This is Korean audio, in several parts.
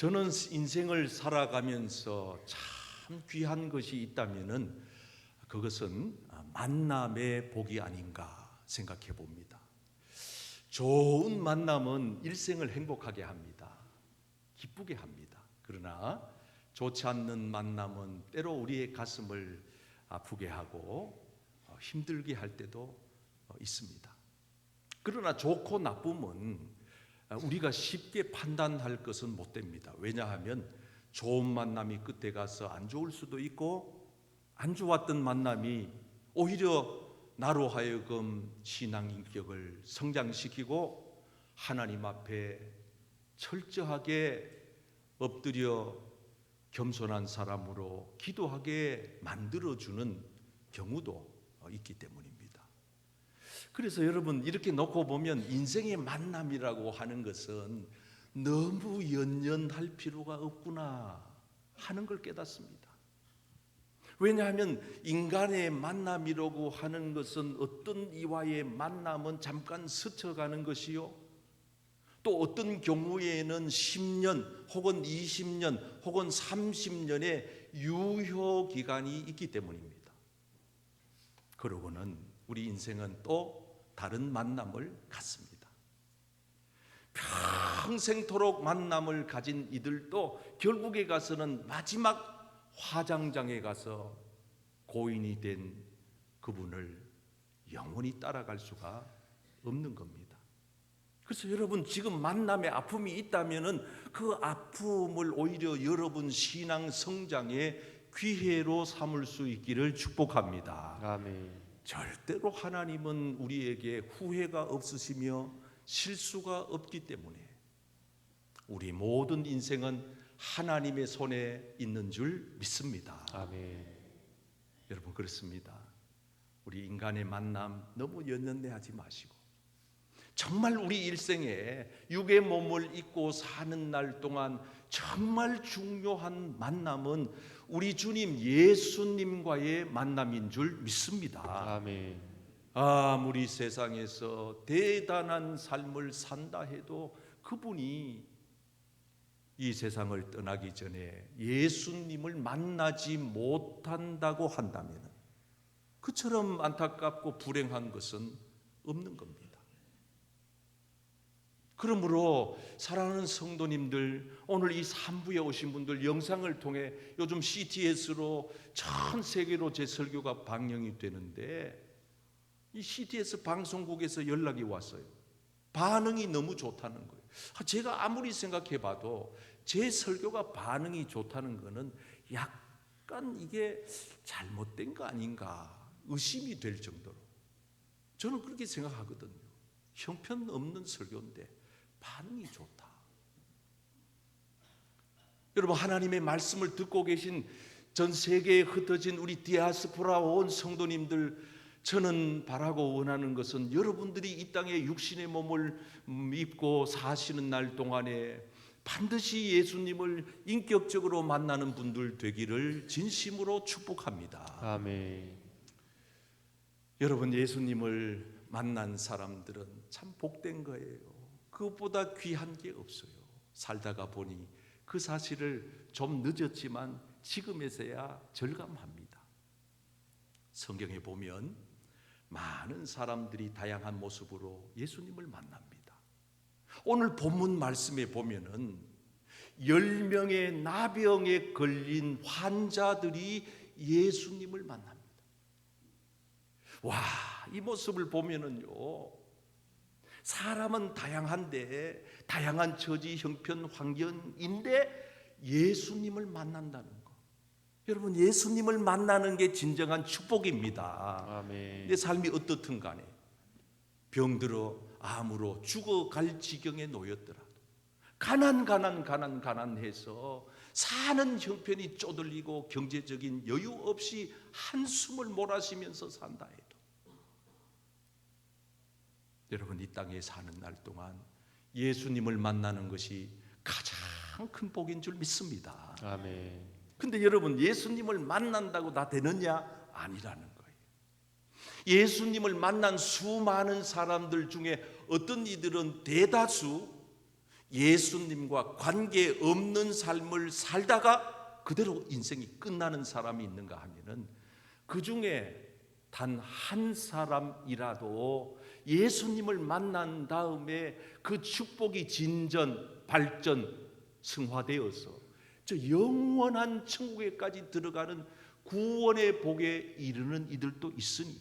저는 인생을 살아가면서 참 귀한 것이 있다면은 그것은 만남의 복이 아닌가 생각해 봅니다. 좋은 만남은 일생을 행복하게 합니다. 기쁘게 합니다. 그러나 좋지 않는 만남은 때로 우리의 가슴을 아프게 하고 힘들게 할 때도 있습니다. 그러나 좋고 나쁨은 우리가 쉽게 판단할 것은 못 됩니다. 왜냐하면 좋은 만남이 끝에 가서 안 좋을 수도 있고, 안 좋았던 만남이 오히려 나로 하여금 신앙 인격을 성장시키고 하나님 앞에 철저하게 엎드려 겸손한 사람으로 기도하게 만들어주는 경우도 있기 때문입니다. 그래서 여러분, 이렇게 놓고 보면 인생의 만남이라고 하는 것은 너무 연연할 필요가 없구나 하는 걸 깨닫습니다. 왜냐하면 인간의 만남이라고 하는 것은 어떤 이와의 만남은 잠깐 스쳐가는 것이요, 또 어떤 경우에는 10년 혹은 20년 혹은 30년의 유효기간이 있기 때문입니다. 그러고는 우리 인생은 또 다른 만남을 갖습니다. 평생토록 만남을 가진 이들도 결국에 가서는 마지막 화장장에 가서 고인이 된 그분을 영원히 따라갈 수가 없는 겁니다. 그래서 여러분, 지금 만남의 아픔이 있다면은 그 아픔을 오히려 여러분 신앙 성장의 기회로 삼을 수 있기를 축복합니다. 아멘. 절대로 하나님은 우리에게 후회가 없으시며 실수가 없기 때문에 우리 모든 인생은 하나님의 손에 있는 줄 믿습니다. 아멘. 여러분, 그렇습니다. 우리 인간의 만남 너무 연연해하지 마시고 정말 우리 일생에 육의 몸을 입고 사는 날 동안 정말 중요한 만남은 우리 주님 예수님과의 만남인 줄 믿습니다. 아멘. 아무리 세상에서 대단한 삶을 산다 해도 그분이 이 세상을 떠나기 전에 예수님을 만나지 못한다고 한다면 그처럼 안타깝고 불행한 것은 없는 겁니다. 그러므로 사랑하는 성도님들, 오늘 이 3부에 오신 분들, 영상을 통해 요즘 CTS로 전 세계로 제 설교가 방영이 되는데 이 CTS 방송국에서 연락이 왔어요. 반응이 너무 좋다는 거예요. 제가 아무리 생각해 봐도 제 설교가 반응이 좋다는 거는 약간 이게 잘못된 거 아닌가 의심이 될 정도로 저는 그렇게 생각하거든요. 형편없는 설교인데 반응이 좋다. 여러분, 하나님의 말씀을 듣고 계신 전 세계에 흩어진 우리 디아스포라 온 성도님들, 저는 바라고 원하는 것은 여러분들이 이 땅에 육신의 몸을 입고 사시는 날 동안에 반드시 예수님을 인격적으로 만나는 분들 되기를 진심으로 축복합니다. 아멘. 여러분, 예수님을 만난 사람들은 참 복된 거예요. 그것보다 귀한 게 없어요. 살다가 보니 그 사실을 좀 늦었지만 지금에서야 절감합니다. 성경에 보면 많은 사람들이 다양한 모습으로 예수님을 만납니다. 오늘 본문 말씀에 보면은 10명의 나병에 걸린 환자들이 예수님을 만납니다. 와, 이 모습을 보면은요, 사람은 다양한데 다양한 처지, 형편, 환경인데 예수님을 만난다는 거. 여러분, 예수님을 만나는 게 진정한 축복입니다. 아멘. 내 삶이 어떻든 간에 병들어 암으로 죽어갈 지경에 놓였더라도 가난해서 사는 형편이 쪼들리고 경제적인 여유 없이 한숨을 몰아쉬면서 산다 해도 여러분, 이 땅에 사는 날 동안 예수님을 만나는 것이 가장 큰 복인 줄 믿습니다. 아멘. 근데 여러분, 예수님을 만난다고 다 되느냐? 아니라는 거예요. 예수님을 만난 수많은 사람들 중에 어떤 이들은 대다수 예수님과 관계 없는 삶을 살다가 그대로 인생이 끝나는 사람이 있는가 하면은 그 중에 단 한 사람이라도 예수님을 만난 다음에 그 축복이 진전, 발전, 승화되어서 저 영원한 천국에까지 들어가는 구원의 복에 이르는 이들도 있으니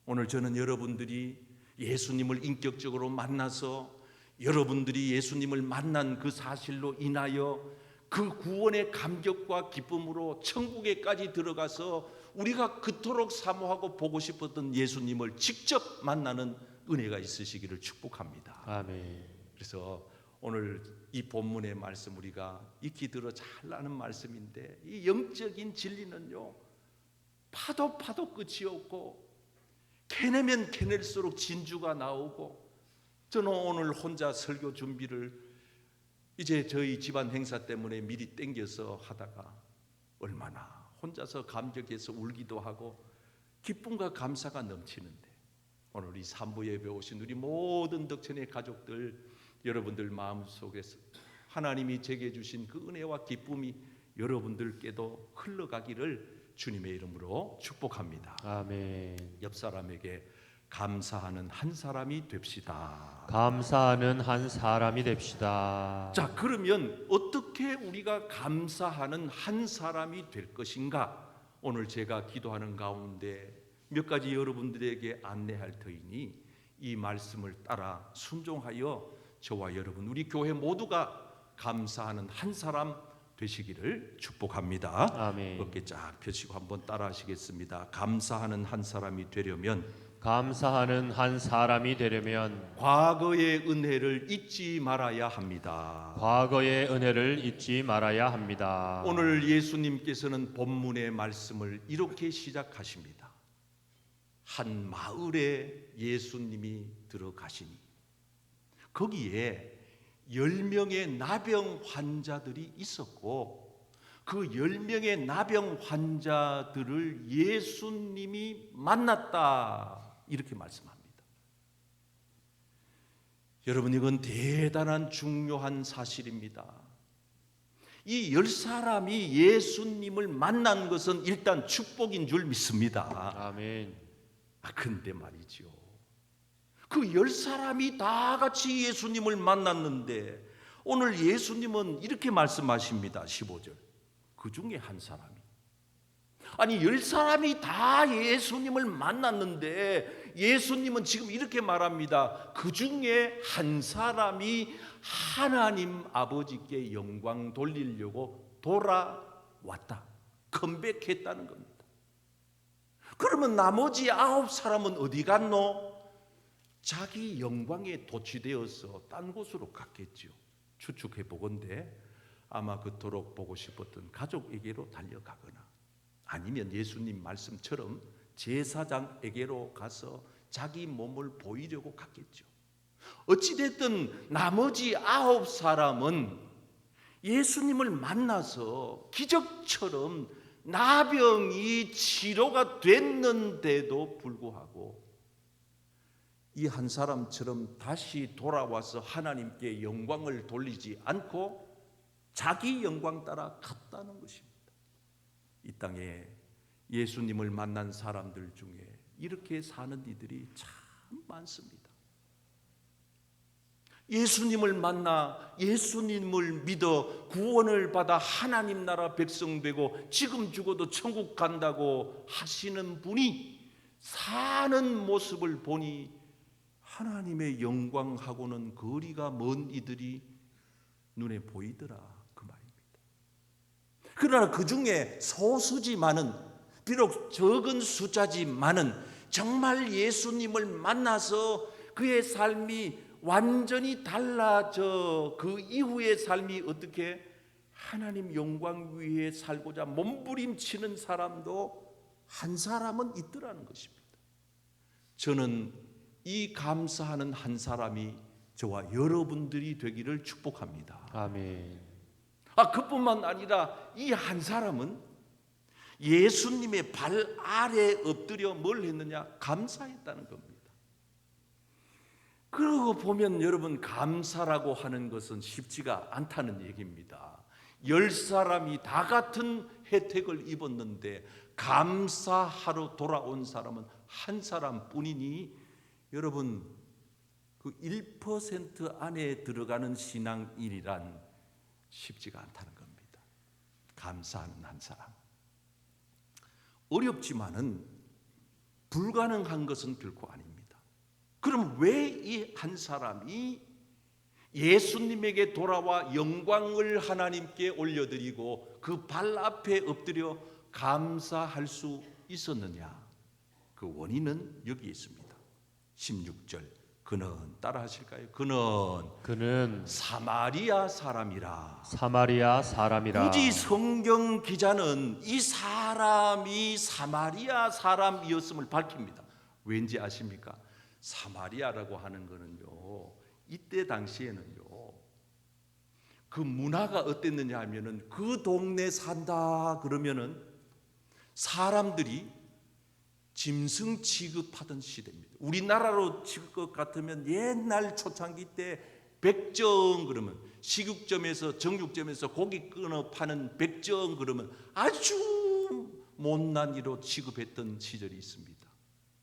오늘 저는 여러분들이 예수님을 인격적으로 만나서 여러분들이 예수님을 만난 그 사실로 인하여 그 구원의 감격과 기쁨으로 천국에까지 들어가서 우리가 그토록 사모하고 보고 싶었던 예수님을 직접 만나는 은혜가 있으시기를 축복합니다. 아멘. 그래서 오늘 이 본문의 말씀 우리가 익히 들어 잘 아는 말씀인데 이 영적인 진리는요 파도 끝이 없고 캐내면 캐낼수록 진주가 나오고 저는 오늘 혼자 설교 준비를 이제 저희 집안 행사 때문에 미리 땡겨서 하다가 얼마나 혼자서 감격해서 울기도 하고 기쁨과 감사가 넘치는데 오늘 이 산부 예배 오신 우리 모든 덕천의 가족들 여러분들 마음속에서 하나님이 제게 주신 그 은혜와 기쁨이 여러분들께도 흘러가기를 주님의 이름으로 축복합니다. 아멘. 옆 사람에게 감사하는 한 사람이 됩시다. 감사하는 한 사람이 됩시다. 자, 그러면 어떻게 우리가 감사하는 한 사람이 될 것인가? 오늘 제가 기도하는 가운데 몇 가지 여러분들에게 안내할 터이니 이 말씀을 따라 순종하여 저와 여러분 우리 교회 모두가 감사하는 한 사람 되시기를 축복합니다. 아멘. 어깨 쫙 펴시고 한번 따라 하시겠습니다. 감사하는 한 사람이 되려면 감사하는 한 사람이 되려면 과거의 은혜를 잊지 말아야 합니다. 과거의 은혜를 잊지 말아야 합니다. 오늘 예수님께서는 본문의 말씀을 이렇게 시작하십니다. 한 마을에 예수님이 들어가시니 거기에 10명의 나병 환자들이 있었고 그 10명의 나병 환자들을 예수님이 만났다 이렇게 말씀합니다. 여러분 이건 대단한 중요한 사실입니다. 이 10사람이 예수님을 만난 것은 일단 축복인 줄 믿습니다. 아멘. 근데 말이죠 그 10사람이 다 같이 예수님을 만났는데 오늘 예수님은 이렇게 말씀하십니다. 15절 그 중에 한 사람이 아니 10사람이 다 예수님을 만났는데 예수님은 지금 이렇게 말합니다. 그 중에 한 사람이 하나님 아버지께 영광 돌리려고 돌아왔다. 컴백했다는 겁니다. 그러면 나머지 9사람은 어디 갔노? 자기 영광에 도취되어서 딴 곳으로 갔겠죠. 추측해 보건대 아마 그토록 보고 싶었던 가족에게로 달려가거나 아니면 예수님 말씀처럼 제사장에게로 가서 자기 몸을 보이려고 갔겠죠. 어찌됐든 나머지 9사람은 예수님을 만나서 기적처럼 나병이 치료가 됐는데도 불구하고 이 한 사람처럼 다시 돌아와서 하나님께 영광을 돌리지 않고 자기 영광 따라 갔다는 것입니다. 이 땅에 예수님을 만난 사람들 중에 이렇게 사는 이들이 참 많습니다. 예수님을 만나 예수님을 믿어 구원을 받아 하나님 나라 백성 되고 지금 죽어도 천국 간다고 하시는 분이 사는 모습을 보니 하나님의 영광하고는 거리가 먼 이들이 눈에 보이더라 그 말입니다. 그러나 그 중에 소수지만은 비록 적은 숫자지만은 정말 예수님을 만나서 그의 삶이 완전히 달라져 그 이후의 삶이 어떻게 하나님 영광 위에 살고자 몸부림치는 사람도 한 사람은 있더라는 것입니다. 저는 이 감사하는 한 사람이 저와 여러분들이 되기를 축복합니다. 아멘. 그뿐만 아니라 이 한 사람은 예수님의 발 아래 엎드려 뭘 했느냐? 감사했다는 겁니다. 그러고 보면 여러분, 감사라고 하는 것은 쉽지가 않다는 얘기입니다. 10사람이 다 같은 혜택을 입었는데 감사하러 돌아온 사람은 한 사람뿐이니 여러분, 그 1% 안에 들어가는 신앙인이란 쉽지가 않다는 겁니다. 감사하는 한 사람. 어렵지만은 불가능한 것은 결코 아닙니다. 그럼 왜 이 한 사람이 예수님에게 돌아와 영광을 하나님께 올려드리고 그 발 앞에 엎드려 감사할 수 있었느냐? 그 원인은 여기 있습니다. 16절, 그는, 따라 하실까요? 그는 사마리아 사람이라. 사마리아 사람이라. 굳이 성경 기자는 이 사람이 사마리아 사람이었음을 밝힙니다. 왠지 아십니까? 사마리아라고 하는 거는요, 이때 당시에는요, 그 문화가 어땠느냐 하면은 그 동네 산다 그러면은 사람들이 짐승 취급하던 시대입니다. 우리나라로 칠 것 같으면 옛날 초창기 때 백정 그러면, 식육점에서 정육점에서 고기 끊어 파는 백정 그러면 아주 못난 이로 취급했던 시절이 있습니다.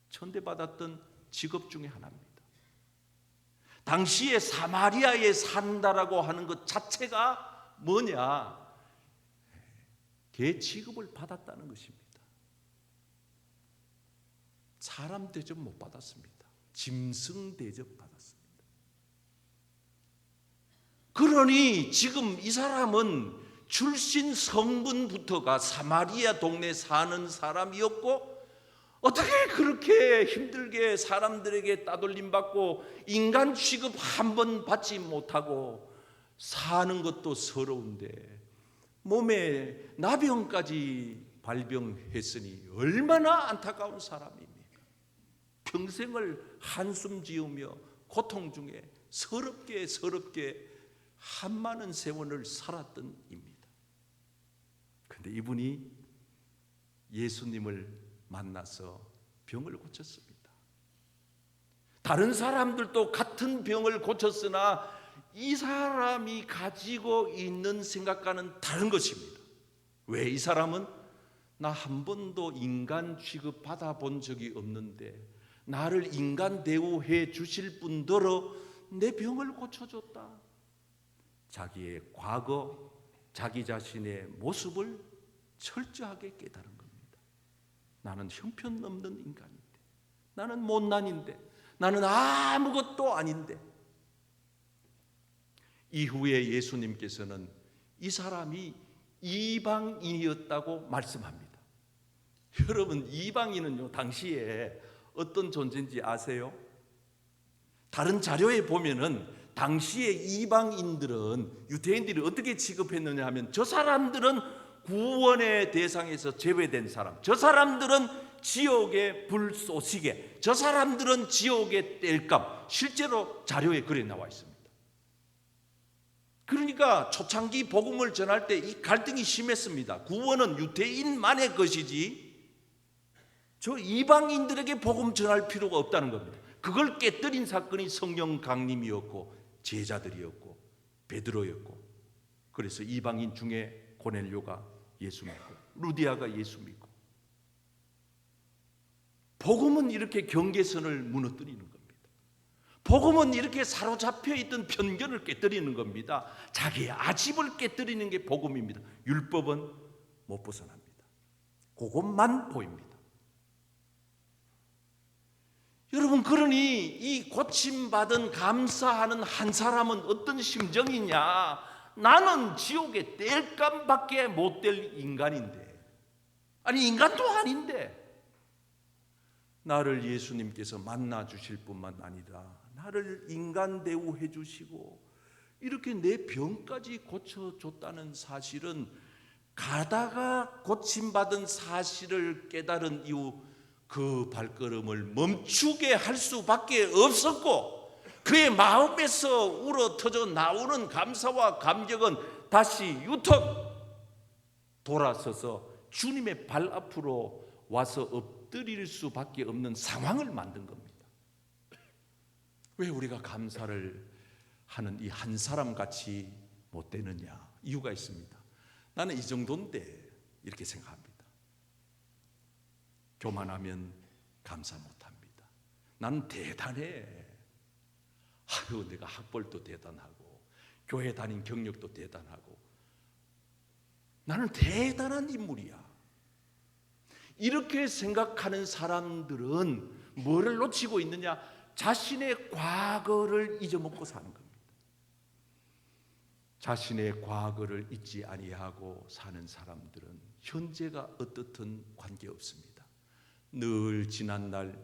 천대받았던 직업 중에 하나입니다. 당시에 사마리아에 산다라고 하는 것 자체가 뭐냐? 개 취급을 받았다는 것입니다. 사람 대접 못 받았습니다. 짐승 대접 받았습니다. 그러니 지금 이 사람은 출신 성분부터가 사마리아 동네 사는 사람이었고, 어떻게 그렇게 힘들게 사람들에게 따돌림 받고 인간 취급 한 번 받지 못하고 사는 것도 서러운데 몸에 나병까지 발병했으니 얼마나 안타까운 사람입니까? 평생을 한숨 지으며 고통 중에 서럽게 한많은 세월을 살았던 입니다. 그런데 이분이 예수님을 만나서 병을 고쳤습니다. 다른 사람들도 같은 병을 고쳤으나 이 사람이 가지고 있는 생각과는 다른 것입니다. 왜? 이 사람은 나 한 번도 인간 취급 받아본 적이 없는데 나를 인간 대우해 주실 분더러 내 병을 고쳐줬다. 자기의 과거, 자기 자신의 모습을 철저하게 깨달은 겁니다. 나는 형편없는 인간인데, 나는 못난인데, 나는 아무것도 아닌데. 이후에 예수님께서는 이 사람이 이방인이었다고 말씀합니다. 여러분, 이방인은요, 당시에 어떤 존재인지 아세요? 다른 자료에 보면은 당시에 이방인들은, 유대인들이 어떻게 취급했느냐 하면, 저 사람들은 구원의 대상에서 제외된 사람, 저 사람들은 지옥의 불쏘시개, 저 사람들은 지옥의 땔감, 실제로 자료에 그래 나와 있습니다. 그러니까 초창기 복음을 전할 때 이 갈등이 심했습니다. 구원은 유대인만의 것이지 저 이방인들에게 복음 전할 필요가 없다는 겁니다. 그걸 깨뜨린 사건이 성령 강림이었고 제자들이었고 베드로였고, 그래서 이방인 중에 고넬료가 예수 믿고 루디아가 예수 믿고, 복음은 이렇게 경계선을 무너뜨리는 겁니다. 복음은 이렇게 사로잡혀 있던 편견을 깨뜨리는 겁니다. 자기의 아집을 깨뜨리는 게 복음입니다. 율법은 못 벗어납니다. 그것만 보입니다. 여러분, 그러니 이 고침받은 감사하는 한 사람은 어떤 심정이냐? 나는 지옥의 땔감밖에 못 될 인간인데, 아니 인간도 아닌데 나를 예수님께서 만나 주실 뿐만 아니라 나를 인간 대우해 주시고 이렇게 내 병까지 고쳐줬다는 사실은, 가다가 고침받은 사실을 깨달은 이후 그 발걸음을 멈추게 할 수밖에 없었고, 그의 마음에서 우러터져 나오는 감사와 감격은 다시 유턱 돌아서서 주님의 발 앞으로 와서 엎드릴 수밖에 없는 상황을 만든 겁니다. 왜 우리가 감사를 하는 이 한 사람 같이 못 되느냐? 이유가 있습니다. 나는 이 정도인데 이렇게 생각합니다. 교만하면 감사 못합니다. 나는 대단해. 아유, 내가 학벌도 대단하고 교회 다닌 경력도 대단하고 나는 대단한 인물이야. 이렇게 생각하는 사람들은 뭐를 놓치고 있느냐? 자신의 과거를 잊어먹고 사는 겁니다. 자신의 과거를 잊지 아니하고 사는 사람들은 현재가 어떻든 관계없습니다. 늘 지난날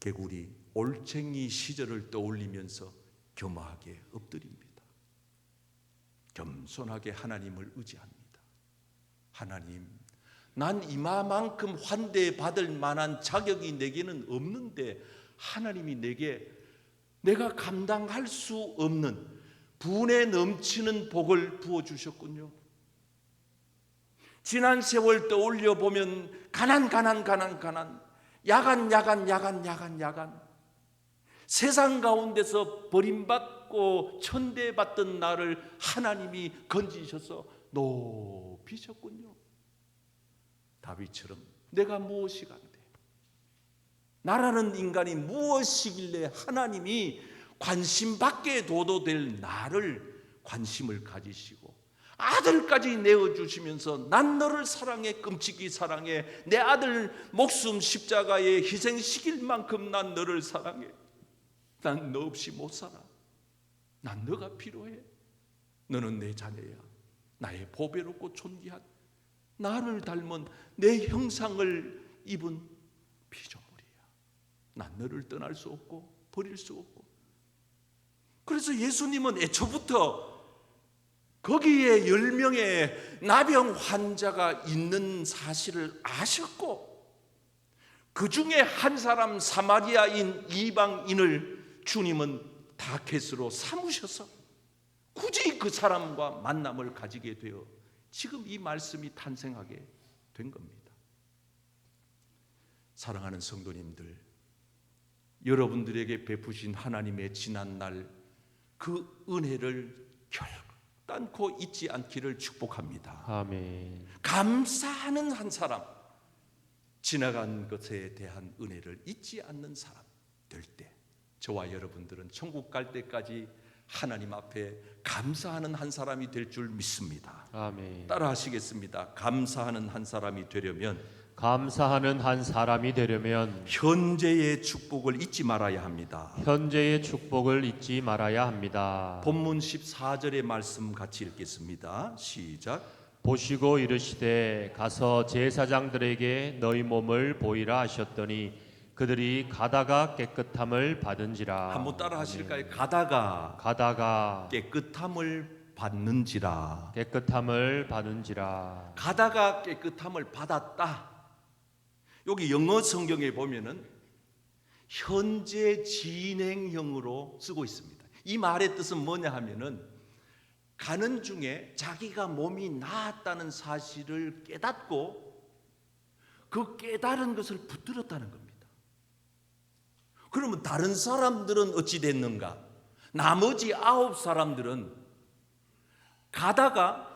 개구리 올챙이 시절을 떠올리면서 겸허하게 엎드립니다. 겸손하게 하나님을 의지합니다. 하나님, 난 이마만큼 환대받을 만한 자격이 내게는 없는데 하나님이 내게 내가 감당할 수 없는 분에 넘치는 복을 부어주셨군요. 지난 세월 떠올려 보면 가난, 야간 세상 가운데서 버림받고 천대받던 나를 하나님이 건지셔서 높이셨군요. 다윗처럼 내가 무엇이간데 나라는 인간이 무엇이길래 하나님이 관심 밖에 둬도 될 나를 관심을 가지시고 아들까지 내어주시면서 난 너를 사랑해, 끔찍이 사랑해. 내 아들 목숨 십자가에 희생시킬 만큼 난 너를 사랑해. 난 너 없이 못 살아. 난 너가 필요해. 너는 내 자녀야. 나의 보배롭고 존귀한 나를 닮은 내 형상을 입은 피조물이야. 난 너를 떠날 수 없고 버릴 수 없고. 그래서 예수님은 애초부터 거기에 10명의 나병 환자가 있는 사실을 아셨고 그 중에 한 사람 사마리아인 이방인을 주님은 다켓으로 삼으셔서 굳이 그 사람과 만남을 가지게 되어 지금 이 말씀이 탄생하게 된 겁니다. 사랑하는 성도님들, 여러분들에게 베푸신 하나님의 지난날 그 은혜를 결단코 잊지 않기를 축복합니다. 아멘. 감사하는 한 사람, 지나간 것에 대한 은혜를 잊지 않는 사람 될 때 저와 여러분들은 천국 갈 때까지 하나님 앞에 감사하는 한 사람이 될 줄 믿습니다. 아멘. 따라 하시겠습니다. 감사하는 한 사람이 되려면 감사하는 한 사람이 되려면 현재의 축복을 잊지 말아야 합니다. 현재의 축복을 잊지 말아야 합니다. 본문 14절의 말씀 같이 읽겠습니다. 시작. 보시고 이르시되 가서 제사장들에게 너희 몸을 보이라 하셨더니 그들이 가다가 깨끗함을 받은지라. 한번 따라 하실까요? 가다가 깨끗함을 받는지라. 깨끗함을 받은지라. 가다가 깨끗함을 받았다. 여기 영어 성경에 보면은 현재 진행형으로 쓰고 있습니다. 이 말의 뜻은 뭐냐 하면은 가는 중에 자기가 몸이 나았다는 사실을 깨닫고 그 깨달은 것을 붙들었다는 겁니다. 그러면 다른 사람들은 어찌 됐는가? 나머지 9사람들은 가다가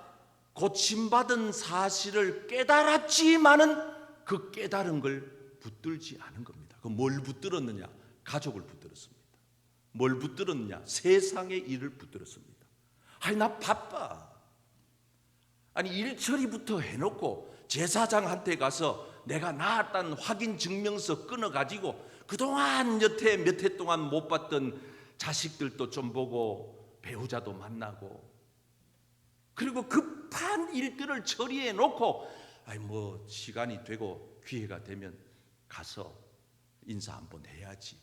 고침받은 사실을 깨달았지만은 그 깨달은 걸 붙들지 않은 겁니다. 그 뭘 붙들었느냐? 가족을 붙들었습니다. 뭘 붙들었느냐? 세상의 일을 붙들었습니다. 아니 나 바빠. 아니 일 처리부터 해놓고 제사장한테 가서 내가 나았다는 확인 증명서 끊어가지고 그동안 몇 해 동안 못 봤던 자식들도 좀 보고 배우자도 만나고 그리고 급한 일들을 처리해 놓고 아니 뭐 시간이 되고 기회가 되면 가서 인사 한번 해야지.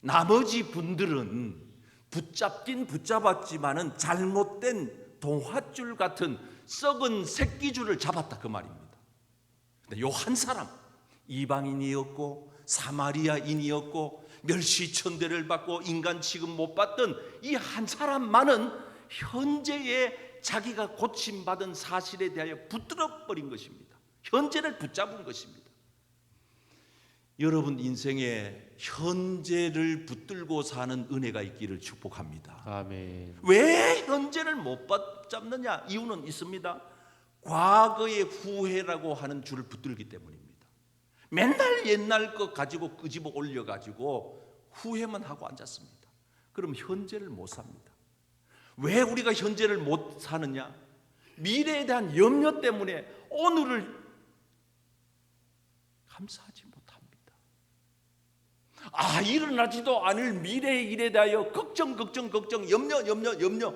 나머지 분들은 붙잡긴 붙잡았지만은 잘못된 동화줄 같은 썩은 새끼줄을 잡았다 그 말입니다. 근데 요 한 사람 이방인이었고 사마리아인이었고 멸시천대를 받고 인간 취급 못 받던 이 한 사람만은 현재의 자기가 고침받은 사실에 대하여 붙들어버린 것입니다. 현재를 붙잡은 것입니다. 여러분 인생에 현재를 붙들고 사는 은혜가 있기를 축복합니다. 아멘. 왜 현재를 못 붙잡느냐? 이유는 있습니다. 과거의 후회라고 하는 줄을 붙들기 때문입니다. 맨날 옛날 거 가지고 끄집어 올려가지고 후회만 하고 앉았습니다. 그럼 현재를 못 삽니다. 왜 우리가 현재를 못 사느냐? 미래에 대한 염려 때문에 오늘을 감사하지 못합니다. 일어나지도 않을 미래의 일에 대하여 걱정, 염려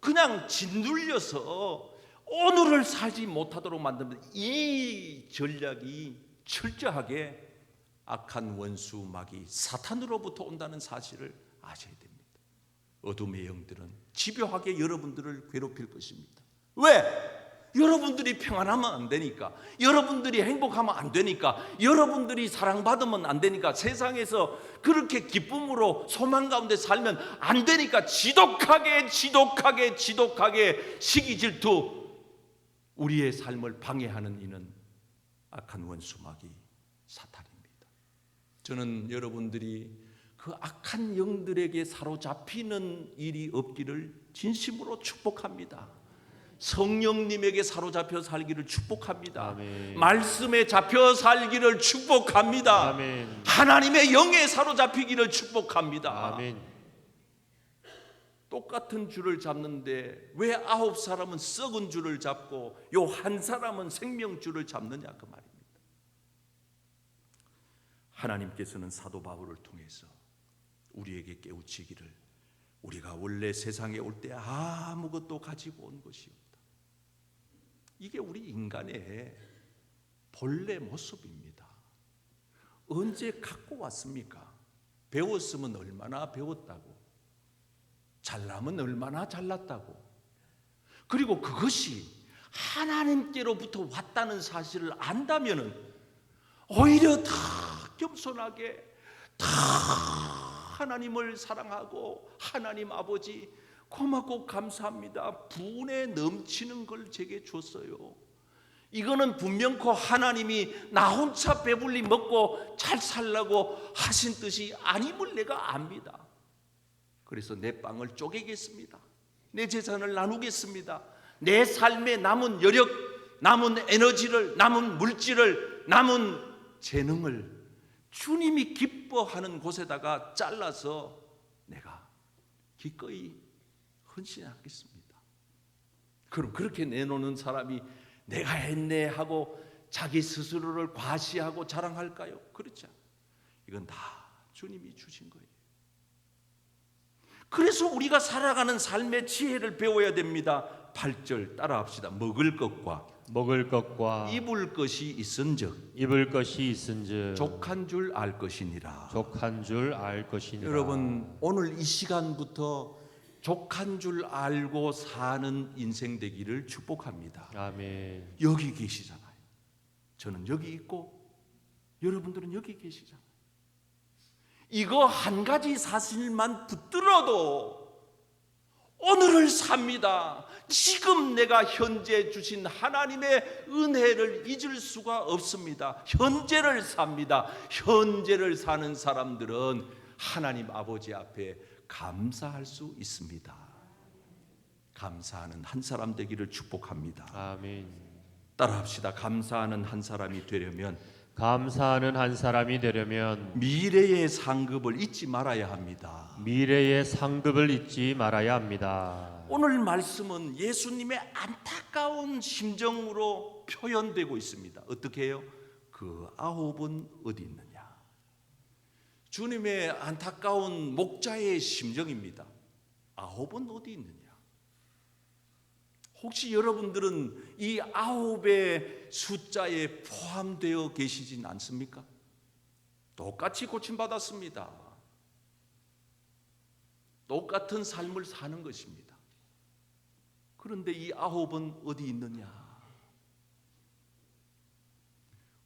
그냥 짓눌려서 오늘을 살지 못하도록 만듭니다. 이 전략이 철저하게 악한 원수 마귀 사탄으로부터 온다는 사실을 아셔야 됩니다. 어둠의 영들은 집요하게 여러분들을 괴롭힐 것입니다. 왜? 여러분들이 평안하면 안 되니까, 여러분들이 행복하면 안 되니까, 여러분들이 사랑받으면 안 되니까, 세상에서 그렇게 기쁨으로 소망 가운데 살면 안 되니까 지독하게 시기 질투 우리의 삶을 방해하는 이는 악한 원수 마귀 사탄입니다. 저는 여러분들이 그 악한 영들에게 사로잡히는 일이 없기를 진심으로 축복합니다. 성령님에게 사로잡혀 살기를 축복합니다. 아멘. 말씀에 잡혀 살기를 축복합니다. 아멘. 하나님의 영에 사로잡히기를 축복합니다. 아멘. 똑같은 줄을 잡는데 왜 9사람은 썩은 줄을 잡고 요 한 사람은 생명줄을 잡느냐 그 말입니다. 하나님께서는 사도 바울을 통해서 우리에게 깨우치기를 우리가 원래 세상에 올 때 아무것도 가지고 온 것이 없다. 이게 우리 인간의 본래 모습입니다. 언제 갖고 왔습니까? 배웠으면 얼마나 배웠다고, 잘나면 얼마나 잘났다고, 그리고 그것이 하나님께로부터 왔다는 사실을 안다면은 오히려 더 겸손하게 다 하나님을 사랑하고 하나님 아버지 고맙고 감사합니다. 분에 넘치는 걸 제게 줬어요. 이거는 분명코 하나님이 나 혼자 배불리 먹고 잘 살라고 하신 뜻이 아님을 내가 압니다. 그래서 내 빵을 쪼개겠습니다. 내 재산을 나누겠습니다. 내 삶에 남은 여력, 남은 에너지를, 남은 물질을, 남은 재능을 주님이 기뻐하는 곳에다가 잘라서 내가 기꺼이 헌신하겠습니다. 그럼 그렇게 내놓는 사람이 내가 했네 하고 자기 스스로를 과시하고 자랑할까요? 그렇죠. 이건 다 주님이 주신 거예요. 그래서 우리가 살아가는 삶의 지혜를 배워야 됩니다. 8절 따라합시다. 먹을 것과 입을 것이 있은즉 족한 줄 알 것이니라. 여러분, 오늘 이 시간부터 족한 줄 알고 사는 인생 되기를 축복합니다. 아멘. 여기 계시잖아요. 저는 여기 있고 여러분들은 여기 계시잖아요. 이거 한 가지 사실만 붙들어도 오늘을 삽니다. 지금 내가 현재 주신 하나님의 은혜를 잊을 수가 없습니다. 현재를 삽니다. 현재를 사는 사람들은 하나님 아버지 앞에 감사할 수 있습니다. 감사하는 한 사람 되기를 축복합니다. 아멘. 따라합시다. 감사하는 한 사람이 되려면 미래의 상급을 잊지 말아야 합니다. 오늘 말씀은 예수님의 안타까운 심정으로 표현되고 있습니다. 어떻게 해요? 그 9은 어디 있느냐? 주님의 안타까운 목자의 심정입니다. 9은 어디 있느냐? 혹시 여러분들은 이 9의 숫자에 포함되어 계시진 않습니까? 똑같이 고침받았습니다. 똑같은 삶을 사는 것입니다. 그런데 이 9은 어디 있느냐?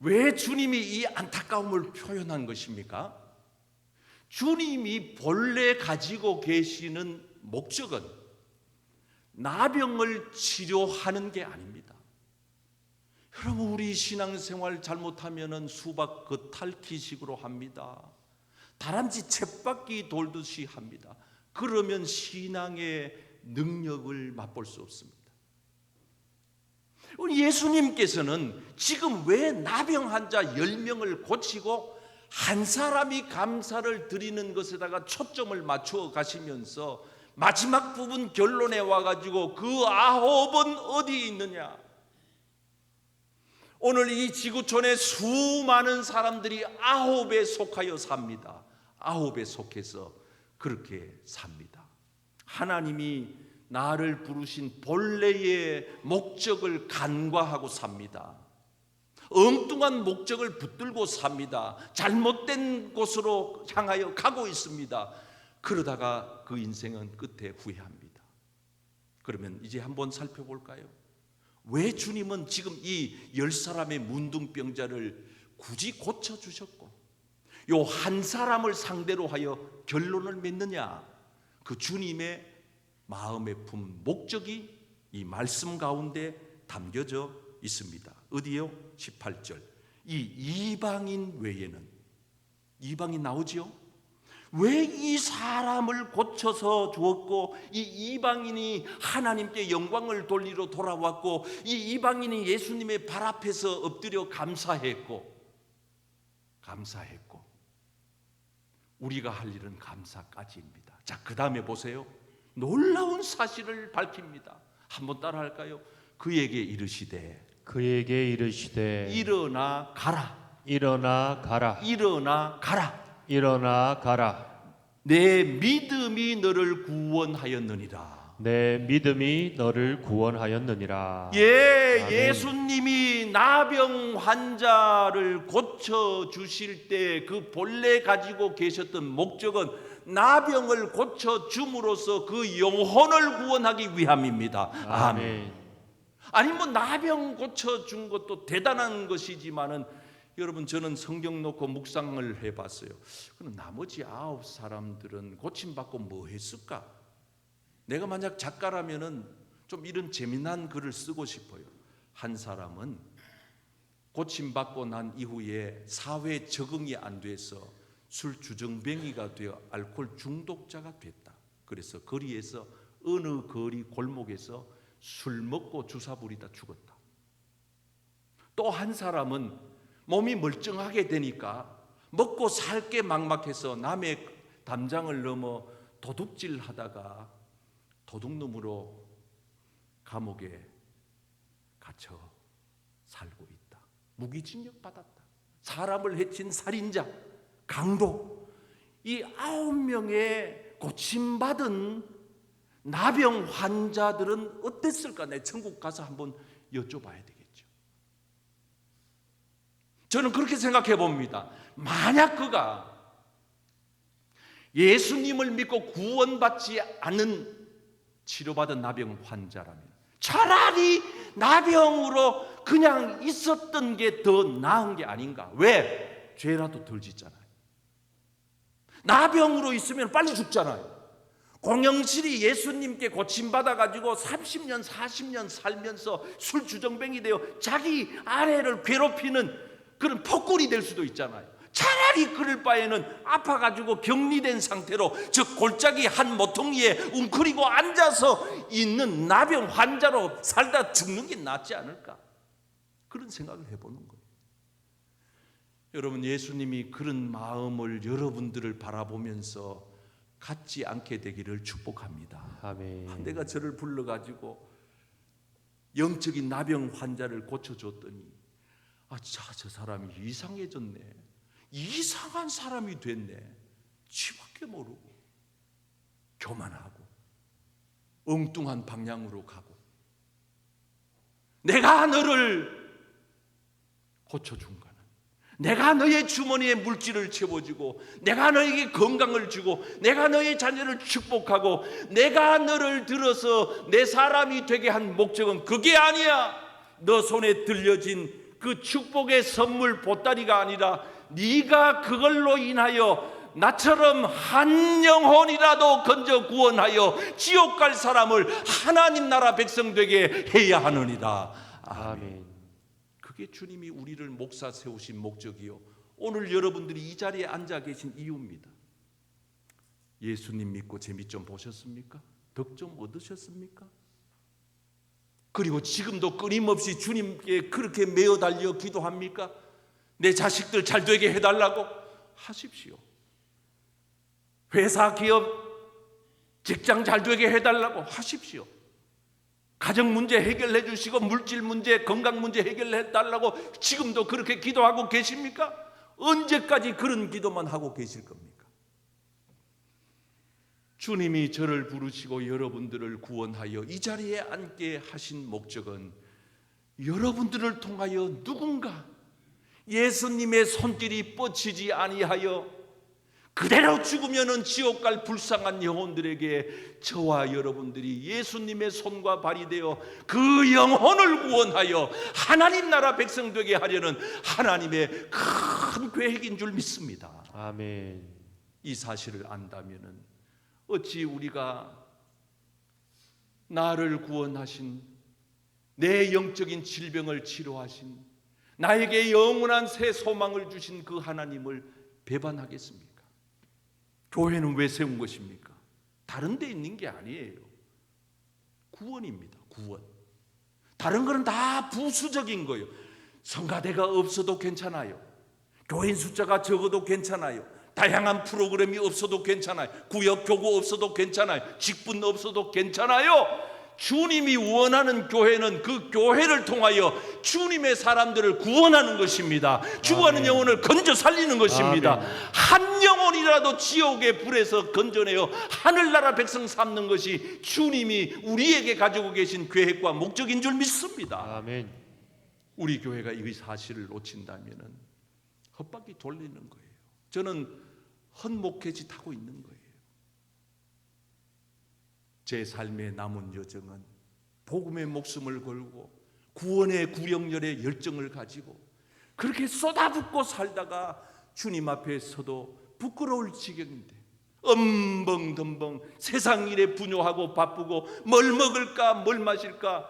왜 주님이 이 안타까움을 표현한 것입니까? 주님이 본래 가지고 계시는 목적은 나병을 치료하는 게 아닙니다. 여러분, 우리 신앙생활 잘못하면은 수박 겉핥기식으로 합니다. 다람쥐 쳇바퀴 돌듯이 합니다. 그러면 신앙의 능력을 맛볼 수 없습니다. 우리 예수님께서는 지금 왜 나병 환자 10명을 고치고 한 사람이 감사를 드리는 것에다가 초점을 맞추어 가시면서 마지막 부분 결론에 와가지고 그 9은 어디 있느냐? 오늘 이 지구촌에 수많은 사람들이 9에 속하여 삽니다. 9에 속해서 그렇게 삽니다. 하나님이 나를 부르신 본래의 목적을 간과하고 삽니다. 엉뚱한 목적을 붙들고 삽니다. 잘못된 곳으로 향하여 가고 있습니다. 그러다가 그 인생은 끝에 후회합니다. 그러면 이제 한번 살펴볼까요? 왜 주님은 지금 이 10사람의 문둥병자를 굳이 고쳐주셨고 요 한 사람을 상대로 하여 결론을 맺느냐? 그 주님의 마음에 품 목적이 이 말씀 가운데 담겨져 있습니다. 어디요? 18절. 이 이방인 외에는, 이방인 나오지요? 왜 이 사람을 고쳐서 주었고 이 이방인이 하나님께 영광을 돌리러 돌아왔고 이 이방인이 예수님의 발 앞에서 엎드려 감사했고 우리가 할 일은 감사까지입니다. 자, 그 다음에 보세요. 놀라운 사실을 밝힙니다. 한번 따라 할까요? 그에게 이르시되 일어나 가라. 일어나 가라. 일어나 가라. 일어나 가라. 내 믿음이 너를 구원하였느니라. 내 믿음이 너를 구원하였느니라. 예, 아멘. 예수님이 나병 환자를 고쳐 주실 때 그 본래 가지고 계셨던 목적은 나병을 고쳐 줌으로써 그 영혼을 구원하기 위함입니다. 아멘. 아니 뭐 나병 고쳐 준 것도 대단한 것이지만은 여러분, 저는 성경 놓고 묵상을 해봤어요. 그럼 나머지 9사람들은 고침받고 뭐 했을까? 내가 만약 작가라면은 좀 이런 재미난 글을 쓰고 싶어요. 한 사람은 고침받고 난 이후에 사회 적응이 안 돼서 술 주정뱅이가 되어 알코올 중독자가 됐다. 그래서 거리에서 어느 거리 골목에서 술 먹고 주사 부리다 죽었다. 또 한 사람은 몸이 멀쩡하게 되니까 먹고 살 게 막막해서 남의 담장을 넘어 도둑질 하다가 도둑놈으로 감옥에 갇혀 살고 있다. 무기징역 받았다. 사람을 해친 살인자, 강도, 이 9명의 고침받은 나병 환자들은 어땠을까? 내 천국 가서 한번 여쭤봐야 되겠죠. 저는 그렇게 생각해 봅니다. 만약 그가 예수님을 믿고 구원받지 않은 치료받은 나병 환자라면 차라리 나병으로 그냥 있었던 게 더 나은 게 아닌가? 왜? 죄라도 덜 짓잖아요. 나병으로 있으면 빨리 죽잖아요. 공영실이 예수님께 고침받아가지고 30년 40년 살면서 술주정뱅이 되어 자기 아내를 괴롭히는 그런 폭군이 될 수도 있잖아요. 차라리 그럴 바에는 아파가지고 격리된 상태로 저 골짜기 한 모퉁이에 웅크리고 앉아서 있는 나병 환자로 살다 죽는 게 낫지 않을까? 그런 생각을 해보는 거예요. 여러분, 예수님이 그런 마음을 여러분들을 바라보면서 갖지 않게 되기를 축복합니다. 아멘. 내가 저를 불러가지고 영적인 나병 환자를 고쳐줬더니 저 사람이 이상해졌네, 이상한 사람이 됐네, 지밖에 모르고 교만하고 엉뚱한 방향으로 가고, 내가 너를 고쳐준 거는 내가 너의 주머니에 물질을 채워주고 내가 너에게 건강을 주고 내가 너의 자녀를 축복하고 내가 너를 들어서 내 사람이 되게 한 목적은 그게 아니야. 너 손에 들려진 그 축복의 선물 보따리가 아니라 네가 그걸로 인하여 나처럼 한 영혼이라도 건져 구원하여 지옥 갈 사람을 하나님 나라 백성 되게 해야 하느니라. 아멘. 아멘. 그게 주님이 우리를 목사 세우신 목적이요 오늘 여러분들이 이 자리에 앉아 계신 이유입니다. 예수님 믿고 재미 좀 보셨습니까? 덕 좀 얻으셨습니까? 그리고 지금도 끊임없이 주님께 그렇게 매어 달려 기도합니까? 내 자식들 잘 되게 해달라고 하십시오. 회사, 기업, 직장 잘 되게 해달라고 하십시오. 가정 문제 해결해 주시고 물질 문제, 건강 문제 해결해 달라고 지금도 그렇게 기도하고 계십니까? 언제까지 그런 기도만 하고 계실 겁니까? 주님이 저를 부르시고 여러분들을 구원하여 이 자리에 앉게 하신 목적은 여러분들을 통하여 누군가 예수님의 손길이 뻗치지 아니하여 그대로 죽으면은 지옥 갈 불쌍한 영혼들에게 저와 여러분들이 예수님의 손과 발이 되어 그 영혼을 구원하여 하나님 나라 백성 되게 하려는 하나님의 큰 계획인 줄 믿습니다. 아멘. 이 사실을 안다면은 어찌 우리가 나를 구원하신, 내 영적인 질병을 치료하신, 나에게 영원한 새 소망을 주신 그 하나님을 배반하겠습니까? 교회는 왜 세운 것입니까? 다른 데 있는 게 아니에요. 구원입니다. 구원. 다른 거는 다 부수적인 거예요. 성가대가 없어도 괜찮아요. 교인 숫자가 적어도 괜찮아요. 다양한 프로그램이 없어도 괜찮아요. 구역교구 없어도 괜찮아요. 직분 없어도 괜찮아요. 주님이 원하는 교회는 그 교회를 통하여 주님의 사람들을 구원하는 것입니다. 죽어가는 영혼을 건져 살리는 것입니다. 아멘. 한 영혼이라도 지옥의 불에서 건져내어 하늘나라 백성 삼는 것이 주님이 우리에게 가지고 계신 계획과 목적인 줄 믿습니다. 아멘. 우리 교회가 이 사실을 놓친다면 헛바퀴 돌리는 거예요. 저는 헛목회짓 하고 있는 거예요. 제 삶의 남은 여정은 복음의 목숨을 걸고 구원의 구령열의 열정을 가지고 그렇게 쏟아붓고 살다가 주님 앞에 서도 부끄러울 지경인데 엄벙덤벙 세상 일에 분요하고 바쁘고 뭘 먹을까 뭘 마실까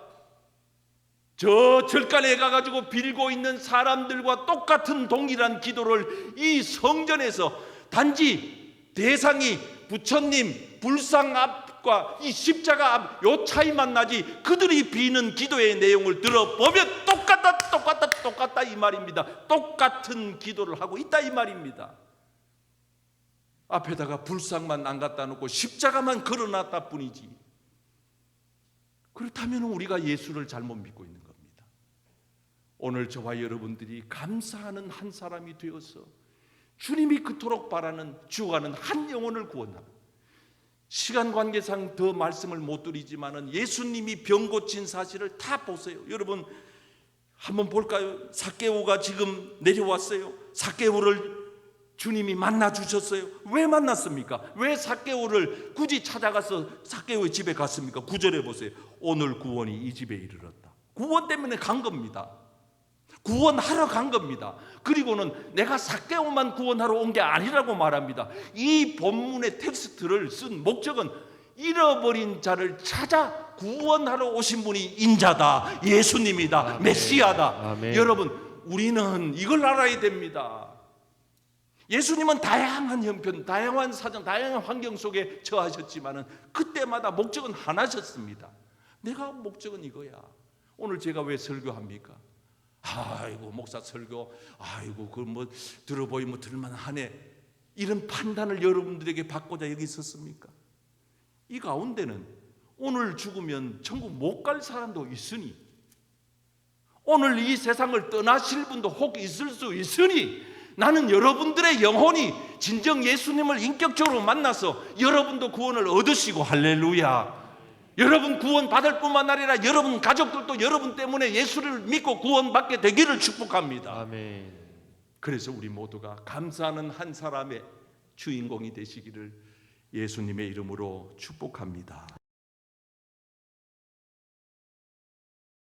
저 절간에 가가지고 빌고 있는 사람들과 똑같은 동일한 기도를 이 성전에서 단지 대상이 부처님 불상 앞과 이 십자가 앞 요 차이만 나지 그들이 비는 기도의 내용을 들어보면 똑같다 이 말입니다. 똑같은 기도를 하고 있다 이 말입니다. 앞에다가 불상만 안 갖다 놓고 십자가만 걸어놨다 뿐이지. 그렇다면 우리가 예수를 잘못 믿고 있는 겁니다. 오늘 저와 여러분들이 감사하는 한 사람이 되어서 주님이 그토록 바라는 죽어가는 한 영혼을 구원하고, 시간 관계상 더 말씀을 못 드리지만은 예수님이 병 고친 사실을 다 보세요. 여러분 한번 볼까요? 삭개오가 지금 내려왔어요. 삭개오를 주님이 만나 주셨어요. 왜 만났습니까? 왜 삭개오를 굳이 찾아가서 삭개오의 집에 갔습니까? 9절에 보세요. 오늘 구원이 이 집에 이르렀다. 구원 때문에 간 겁니다. 구원하러 간 겁니다. 그리고는 내가 삭개오만 구원하러 온 게 아니라고 말합니다. 이 본문의 텍스트를 쓴 목적은 잃어버린 자를 찾아 구원하러 오신 분이 인자다, 예수님이다, 아멘. 메시아다. 아멘. 여러분 우리는 이걸 알아야 됩니다. 예수님은 다양한 형편, 다양한 사정, 다양한 환경 속에 처하셨지만은 그때마다 목적은 하나셨습니다. 내가 목적은 이거야. 오늘 제가 왜 설교합니까? 아이고 목사 설교, 아이고 그 뭐 들어보이 뭐 들만하네, 이런 판단을 여러분들에게 받고자 여기 있었습니까? 이 가운데는 오늘 죽으면 천국 못 갈 사람도 있으니, 오늘 이 세상을 떠나실 분도 혹 있을 수 있으니, 나는 여러분들의 영혼이 진정 예수님을 인격적으로 만나서 여러분도 구원을 얻으시고, 할렐루야, 여러분 구원 받을 뿐만 아니라 여러분 가족들도 여러분 때문에 예수를 믿고 구원받게 되기를 축복합니다. 아멘. 그래서 우리 모두가 감사하는 한 사람의 주인공이 되시기를 예수님의 이름으로 축복합니다.